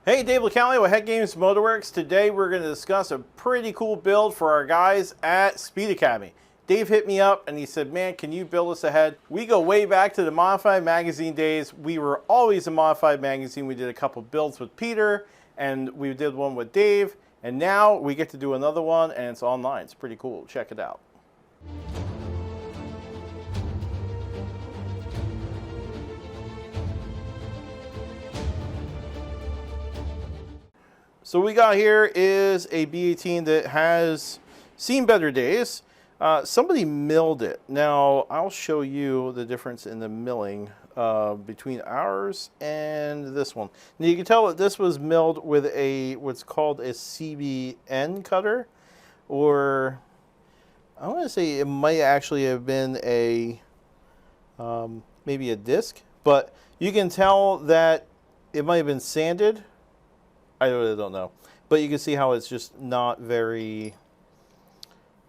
Hey, Dave LeCali with Head Games Motorworks. Today we're going to discuss a pretty cool build for our guys at Speed Academy. Dave hit me up and he said, man, can you build us a head? We go way back to the Modified Magazine days. We were always a Modified Magazine. We did a couple builds with Peter and we did one with Dave. And now we get to do another one and it's online. It's pretty cool. Check it out. So what we got here is a B18 that has seen better days. Somebody milled it. Now, I'll show you the difference in the milling between ours and this one. Now, you can tell that this was milled with a what's called a CBN cutter, or I want to say it might actually have been a maybe a disc, but you can tell that it might have been sanded. I really don't know, but you can see how it's just not very,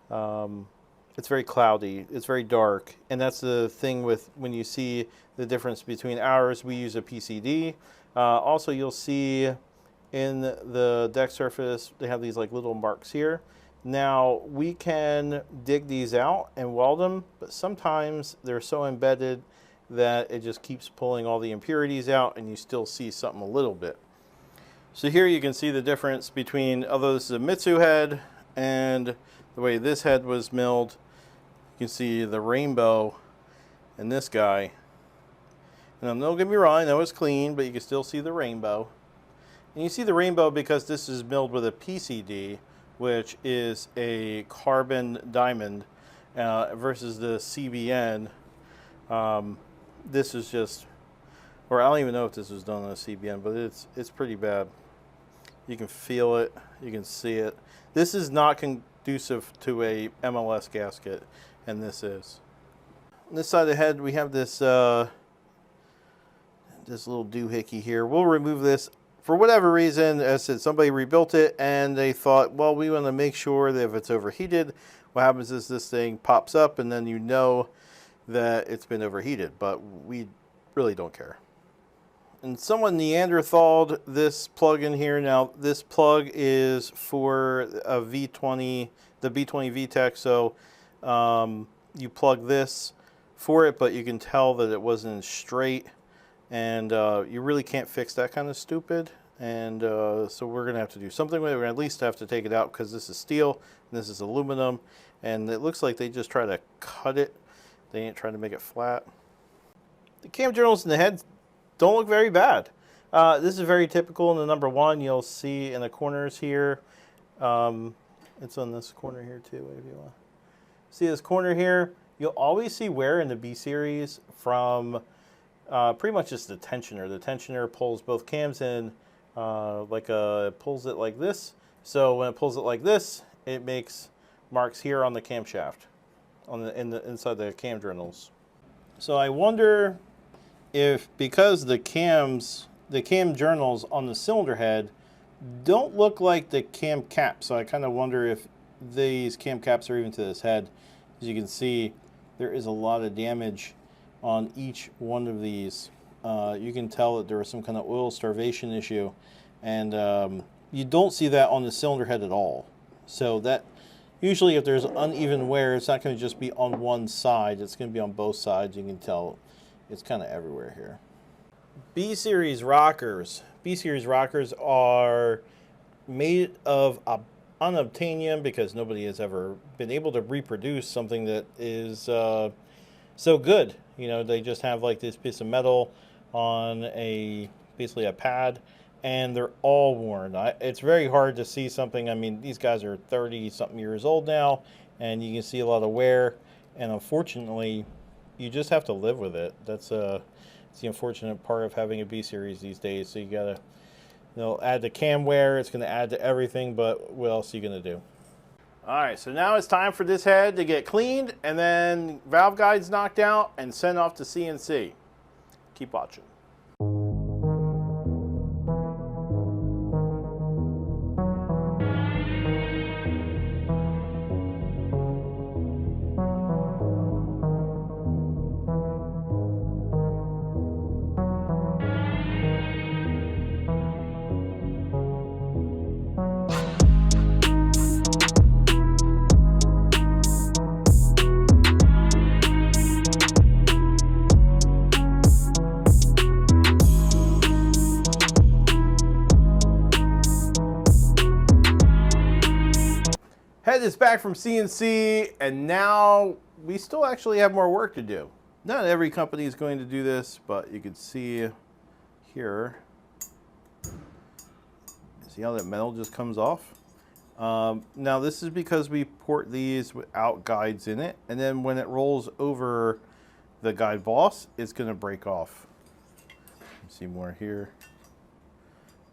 it's very cloudy, it's very dark, and that's the thing with when you see the difference between ours. We use a PCD. Also, you'll see in the deck surface, they have these like little marks here. Now, we can dig these out and weld them, but sometimes they're so embedded that it just keeps pulling all the impurities out and you still see something a little bit. So here you can see the difference between, although this is a Mitsu head, and the way this head was milled. You can see the rainbow in this guy. And don't get me wrong, I know it's clean, but you can still see the rainbow. And you see the rainbow because this is milled with a PCD, which is a carbon diamond, versus the CBN. This is just, or I don't even know if this was done on a CBN, but it's pretty bad. You can feel it, you can see it. This is not conducive to a MLS gasket, and this is. On this side of the head, we have this this little doohickey here. We'll remove this. For whatever reason, as I said, somebody rebuilt it, and they thought, well, we want to make sure that if it's overheated, what happens is this thing pops up, and then you know that it's been overheated, but we really don't care. And someone Neanderthaled this plug in here. Now, this plug is for a V20, the B20 VTEC. So you plug this for it, but you can tell that it wasn't straight. And you really can't fix that kind of stupid. And so we're going to have to do something with it. We're going to at least have to take it out because this is steel and this is aluminum. And it looks like they just try to cut it. They ain't trying to make it flat. The cam journals in the head don't look very bad. This is very typical in the number one. You'll see in the corners here. It's on this corner here too, if you want. See this corner here? You'll always see wear in the B series from pretty much just the tensioner. The tensioner pulls both cams in, pulls it like this. So when it pulls it like this, it makes marks here on the camshaft, inside the cam journals. So I wonder if, because the cam journals on the cylinder head don't look like the cam caps, so I kind of wonder if these cam caps are even to this head. As you can see, there is a lot of damage on each one of these. You can tell that there was some kind of oil starvation issue, and you don't see that on the cylinder head at all. So that usually, if there's uneven wear, it's not going to just be on one side, it's going to be on both sides. You can tell it's kind of everywhere here. B-series rockers. B-series rockers are made of unobtainium because nobody has ever been able to reproduce something that is so good. You know, they just have like this piece of metal on basically a pad, and they're all worn. It's very hard to see something. I mean, these guys are 30-something years old now, and you can see a lot of wear, and unfortunately, you just have to live with it. It's the unfortunate part of having a B series these days. So you gotta, add the cam wear. It's gonna add to everything, but what else are you gonna do? All right, so now it's time for this head to get cleaned, and then valve guides knocked out and sent off to CNC. Keep watching. Had this back from CNC, and now we still actually have more work to do. Not every company is going to do this, but you can see here, see how that metal just comes off? Now this is because we port these without guides in it, and then when it rolls over the guide boss, it's going to break off. See more here.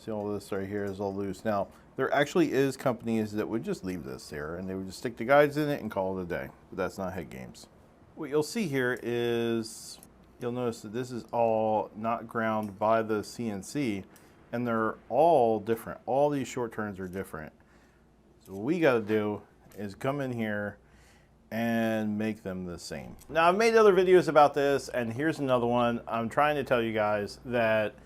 See all this right here is all loose. Now, there actually is companies that would just leave this there and they would just stick the guides in it and call it a day. But that's not Head Games. What you'll see here is, you'll notice that this is all not ground by the CNC, and they're all different. All these short turns are different. So what we got to do is come in here and make them the same. Now, I've made other videos about this, and here's another one. I'm trying to tell you guys that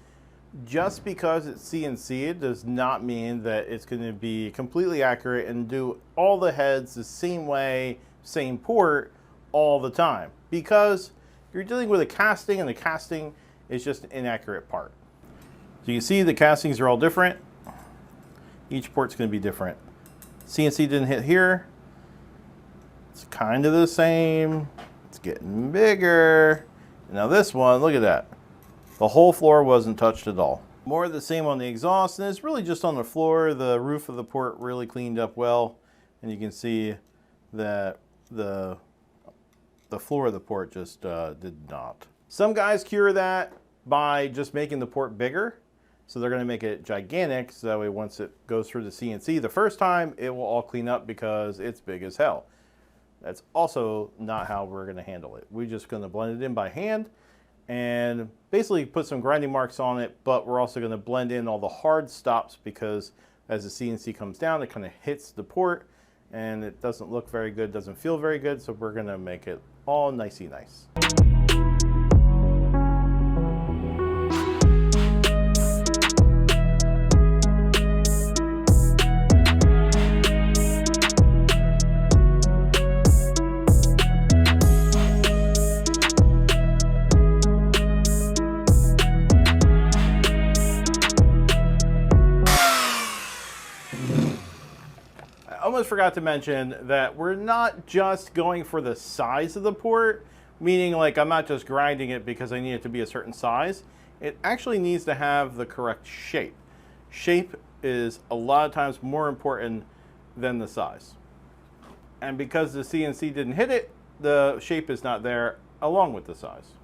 just because it's CNC, it does not mean that it's going to be completely accurate and do all the heads the same way, same port all the time, because you're dealing with a casting, and the casting is just an inaccurate part. So you see the castings are all different. Each port's going to be different. CNC didn't hit here. It's kind of the same. It's getting bigger. Now this one, look at that. The whole floor wasn't touched at all. More of the same on the exhaust, and it's really just on the floor. The roof of the port really cleaned up well, and you can see that the floor of the port just did not. Some guys cure that by just making the port bigger. So they're going to make it gigantic, so that way once it goes through the CNC the first time, it will all clean up because it's big as hell. That's also not how we're going to handle it. We're just going to blend it in by hand and basically put some grinding marks on it, but we're also going to blend in all the hard stops because as the CNC comes down, it kind of hits the port and it doesn't look very good, doesn't feel very good, so we're going to make it all nicey nice. Almost forgot to mention that we're not just going for the size of the port, meaning like I'm not just grinding it because I need it to be a certain size. It actually needs to have the correct shape. Shape is a lot of times more important than the size. And because the CNC didn't hit it, the shape is not there along with the size.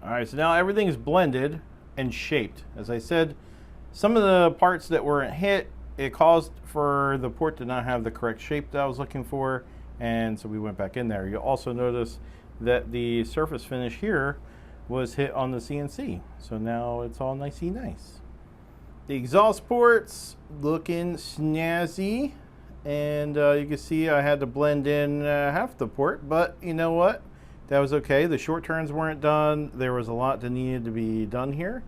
Alright, so now everything is blended and shaped. As I said, some of the parts that weren't hit, it caused for the port to not have the correct shape that I was looking for, and so we went back in there. You'll also notice that the surface finish here was hit on the CNC, so now it's all nicey nice. The exhaust ports looking snazzy, and you can see I had to blend in half the port, but you know what? That was okay. The short turns weren't done. There was a lot that needed to be done here,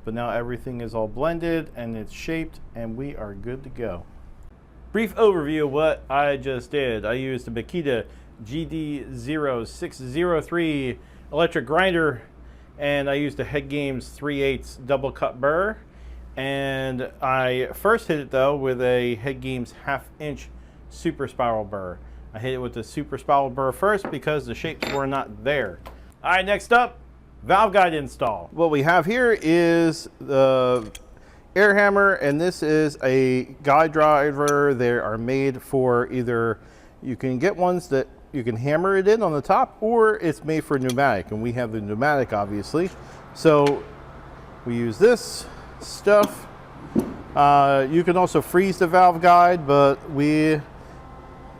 but now everything is all blended and it's shaped and we are good to go. Brief overview of what I just did. I used a Makita GD0603 electric grinder, and I used a Head Games 3/8 double cut burr, and I first hit it though with a Head Games 1/2 inch super spiral burr. I hit it with the super spiral burr first because the shapes were not there. All right, next up, valve guide install. What we have here is the air hammer, and this is a guide driver. They are made for either, you can get ones that you can hammer it in on the top, or it's made for pneumatic, and we have the pneumatic obviously. So we use this stuff. You can also freeze the valve guide, but we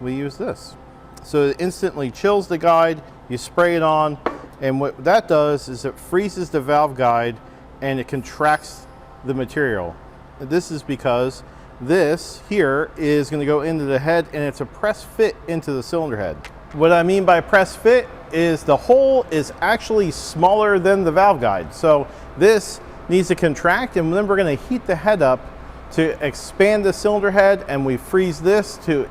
use this. So it instantly chills the guide, you spray it on, and what that does is it freezes the valve guide and it contracts the material. This is because this here is going to go into the head, and it's a press fit into the cylinder head. What I mean by press fit is the hole is actually smaller than the valve guide. So this needs to contract, and then we're going to heat the head up to expand the cylinder head, and we freeze this to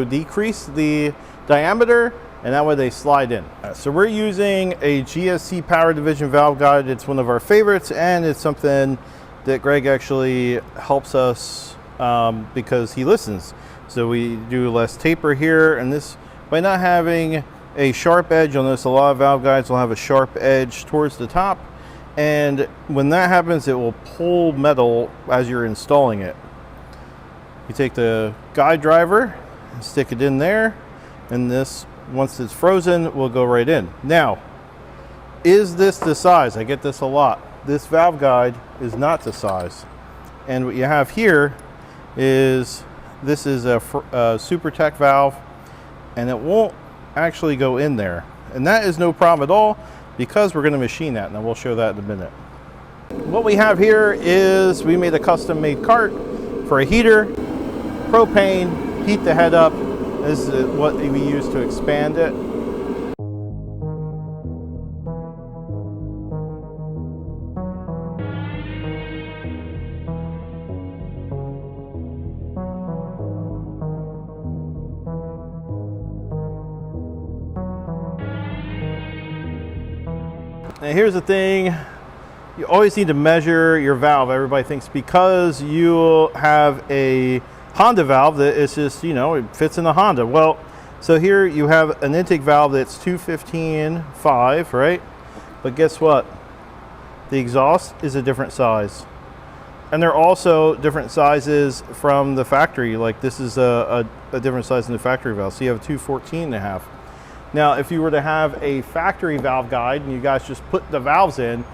decrease the diameter, and that way they slide in. So we're using a GSC Power Division valve guide. It's one of our favorites, and it's something that Greg actually helps us because he listens. So we do less taper here, and this, by not having a sharp edge on this, a lot of valve guides will have a sharp edge towards the top, and when that happens, it will pull metal as you're installing it. You take the guide driver and stick it in there, and this, once it's frozen, will go right in. Now, is this the size? I get this a lot. This valve guide is not the size. And what you have here is, this is a Super Tech valve, and it won't actually go in there. And that is no problem at all, because we're going to machine that, and we'll show that in a minute. What we have here is, we made a custom made cart for a heater, propane, heat the head up. This is what we use to expand it. And here's the thing, you always need to measure your valve. Everybody thinks because you have a Honda valve that it's just, you know, it fits in a Honda. Well, so here you have an intake valve that's 215/5, right? But guess what? The exhaust is a different size. And they're also different sizes from the factory. Like this is a different size than the factory valve. So you have a 214.5. Now, if you were to have a factory valve guide and you guys just put the valves in,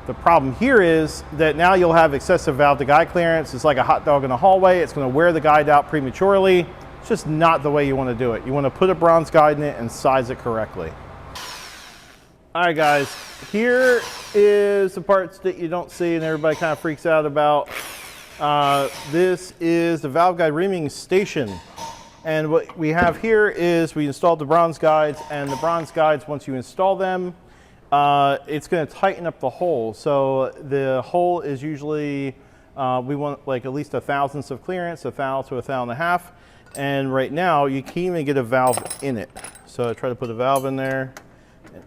the problem here is that now you'll have excessive valve to guide clearance. It's like a hot dog in the hallway. It's going to wear the guide out prematurely. It's just not the way you want to do it. You want to put a bronze guide in it and size it correctly. All right, guys, here is the parts that you don't see and everybody kind of freaks out about. This is the valve guide reaming station. And what we have here is we installed the bronze guides, and the bronze guides, once you install them, it's going to tighten up the hole. So the hole is usually, we want like at least 1/1000th of clearance, 1/1000 to 1.5. And right now you can't even get a valve in it. So I try to put a valve in there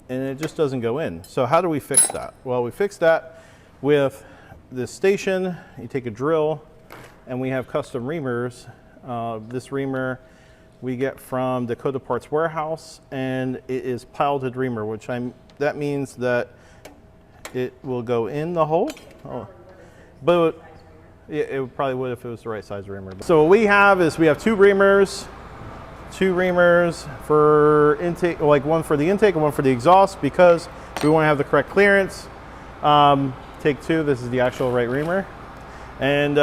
and it just doesn't go in. So how do we fix that? Well, we fix that with this station. You take a drill, and we have custom reamers. This reamer we get from Dakota Parts Warehouse, and it is piloted reamer, which that means that it will go in the hole. Oh, but it probably would if it was the right size reamer. So what we have is we have two reamers for intake, like one for the intake and one for the exhaust, because we want to have the correct clearance. Take two. This is the actual right reamer. And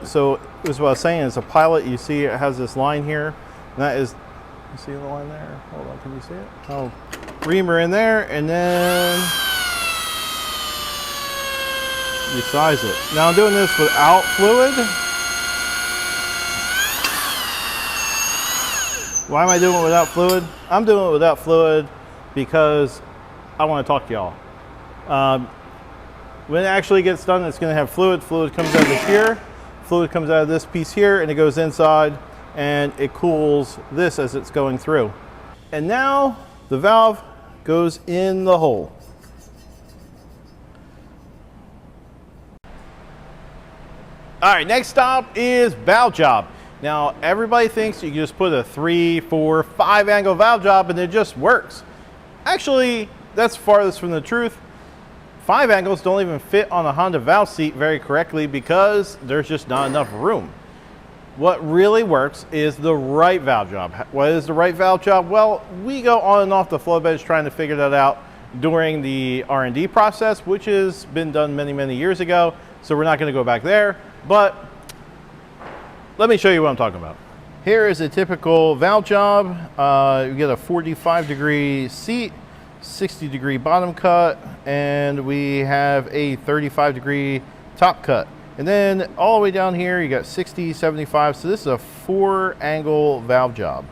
so this is what I was saying, it's a pilot. You see it has this line here, and that is, you see the line there? Hold on, can you see it? Oh, reamer in there, and then you size it. Now I'm doing this without fluid. Why am I doing it without fluid? I'm doing it without fluid because I want to talk to y'all. When it actually gets done, it's going to have fluid. Fluid comes out of here. Fluid comes out of this piece here, and it goes inside, and it cools this as it's going through. And now the valve goes in the hole. All right, next stop is valve job. Now, everybody thinks you can just put a 3, 4, 5 angle valve job and it just works. Actually, that's farthest from the truth. 5 angles don't even fit on a Honda valve seat very correctly because there's just not enough room. What really works is the right valve job. What is the right valve job? Well, we go on and off the flow bench trying to figure that out during the R&D process, which has been done many, many years ago. So we're not going to go back there, but let me show you what I'm talking about. Here is a typical valve job. You get a 45-degree seat, 60-degree bottom cut, and we have a 35-degree top cut. And then all the way down here, you got 60, 75. So this is a 4-angle valve job.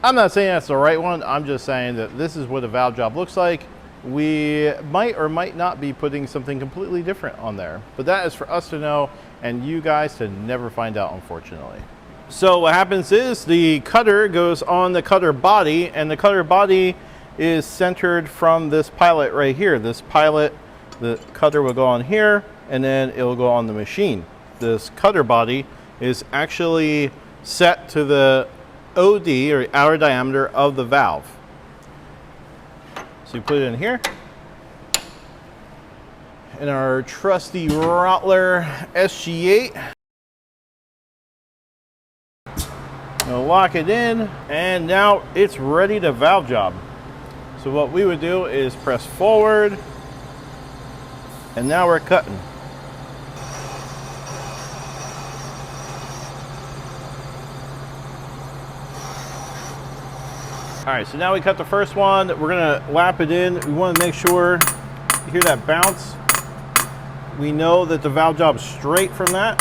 I'm not saying that's the right one. I'm just saying that this is what a valve job looks like. We might or might not be putting something completely different on there, but that is for us to know and you guys to never find out, unfortunately. So what happens is the cutter goes on the cutter body, and the cutter body is centered from this pilot right here. This pilot, the cutter will go on here, and then it will go on the machine. This cutter body is actually set to the OD, or outer diameter, of the valve. So you put it in here. In our trusty Rottler SG8. We'll lock it in, and now it's ready to valve job. So what we would do is press forward, and now we're cutting. All right, so now we cut the first one. We're gonna lap it in. We wanna make sure, you hear that bounce? We know that the valve job is straight from that.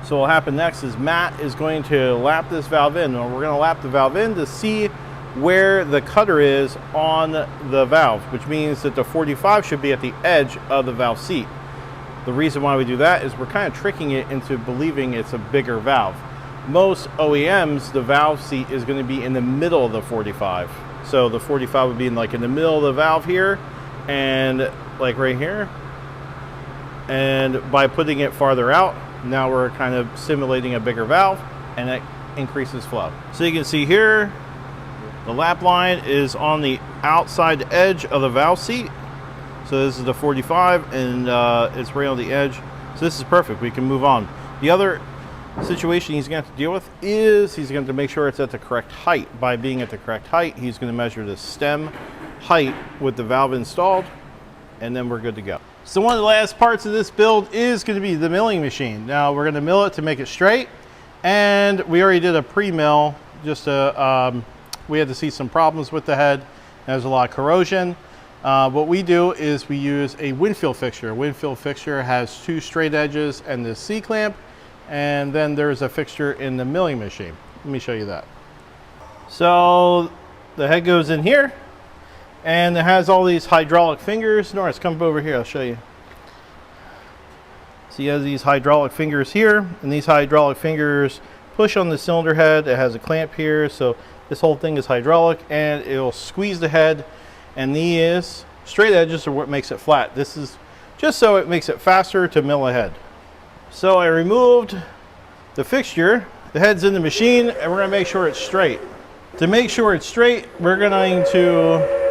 So what will happen next is Matt is going to lap this valve in, or we're gonna lap the valve in to see where the cutter is on the valve, which means that the 45 should be at the edge of the valve seat. The reason why we do that is we're kind of tricking it into believing it's a bigger valve. Most OEMs, the valve seat is going to be in the middle of the 45. So the 45 would be in the middle of the valve here, and like right here. And by putting it farther out, now we're kind of simulating a bigger valve, and that increases flow. So you can see here, the lap line is on the outside edge of the valve seat. So this is the 45, and it's right on the edge. So this is perfect. We can move on. The other situation he's going to have to deal with is he's going to make sure it's at the correct height. By being at the correct height, he's going to measure the stem height with the valve installed, and then we're good to go. So one of the last parts of this build is going to be the milling machine. Now we're going to mill it to make it straight, and we already did a pre-mill. Just we had to see some problems with the head. There's a lot of corrosion. What we do is we use a Winfield fixture. A Winfield fixture has 2 straight edges and the C-clamp, and then there's a fixture in the milling machine. Let me show you that. So the head goes in here, and it has all these hydraulic fingers. Norris, come over here, I'll show you. So you have these hydraulic fingers here, and these hydraulic fingers push on the cylinder head. It has a clamp here, so this whole thing is hydraulic, and it'll squeeze the head, and these straight edges are what makes it flat. This is just so it makes it faster to mill ahead. So I removed the fixture, the head's in the machine, and we're gonna make sure it's straight. To make sure it's straight, we're going to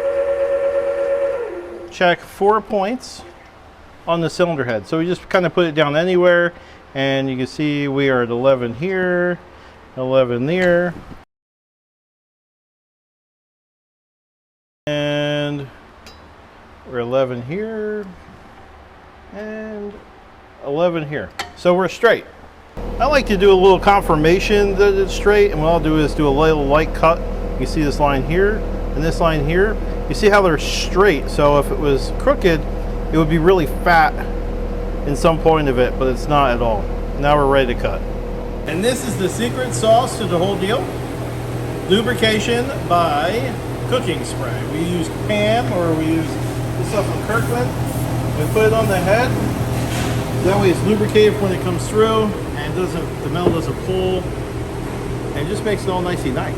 check 4 points on the cylinder head. So we just kind of put it down anywhere, and you can see we are at 11 here, 11 there, and we're 11 here, and 11 here. So we're straight. I like to do a little confirmation that it's straight, and what I'll do is do a little light cut. You see this line here and this line here. You see how they're straight, so if it was crooked, it would be really fat in some point of it, but it's not at all. Now we're ready to cut. And this is the secret sauce to the whole deal. Lubrication by cooking spray. We use Pam, or we use this stuff from Kirkland. We put it on the head. That way it's lubricated when it comes through, and the metal doesn't pull, and it just makes it all nicey nice.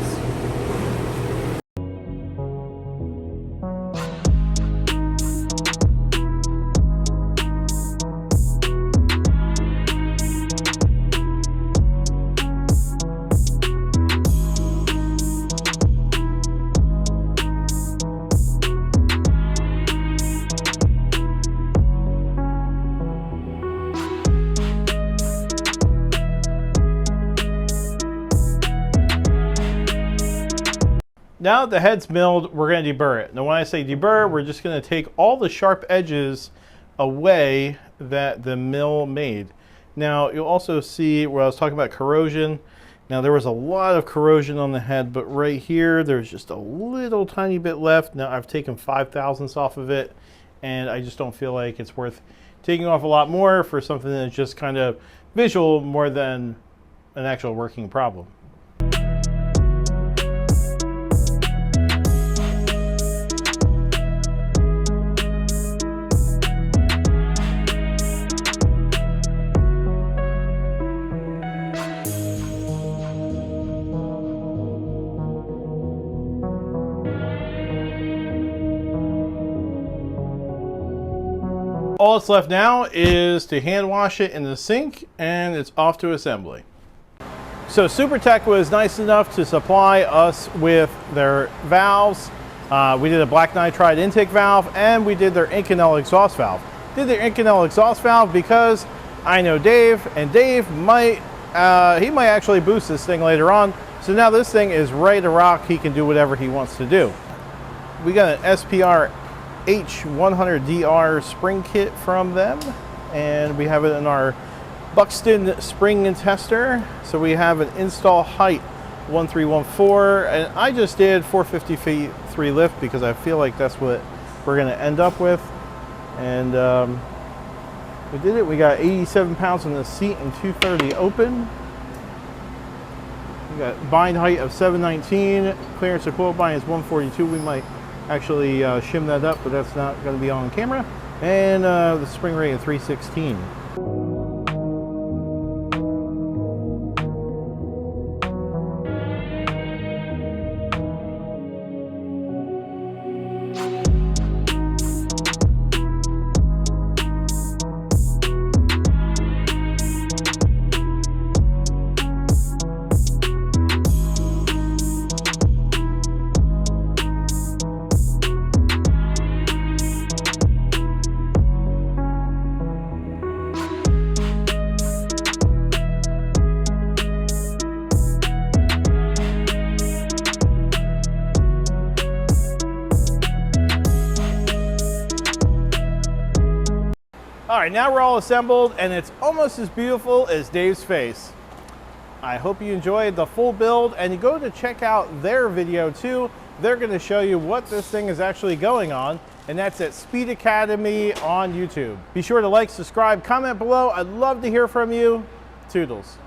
Now that the head's milled, we're going to deburr it. Now when I say deburr, we're just going to take all the sharp edges away that the mill made. Now you'll also see where I was talking about corrosion. Now there was a lot of corrosion on the head, but right here there's just a little tiny bit left. Now I've taken 5/1000ths off of it, and I just don't feel like it's worth taking off a lot more for something that's just kind of visual more than an actual working problem. All that's left now is to hand wash it in the sink, and it's off to assembly. So SuperTech was nice enough to supply us with their valves. We did a black nitride intake valve, and we did their Inconel exhaust valve. Did their Inconel exhaust valve because I know Dave, and Dave might he might actually boost this thing later on. So now this thing is ready to rock. He can do whatever he wants to do. We got an SPR H100DR spring kit from them, and we have it in our Buxton spring tester. So we have an install height 1314, and I just did 450 feet 3 lift because I feel like that's what we're going to end up with. And we did it. We got 87 pounds in the seat and 230 open. We got bind height of 719, clearance of coil bind is 142. We might actually shim that up, but that's not going to be on camera. And the spring rate of 316. All right, now we're all assembled, and it's almost as beautiful as Dave's face. I hope you enjoyed the full build, and you go to check out their video too. They're going to show you what this thing is actually going on, and that's at Speed Academy on YouTube. Be sure to like, subscribe, comment below. I'd love to hear from you. Toodles.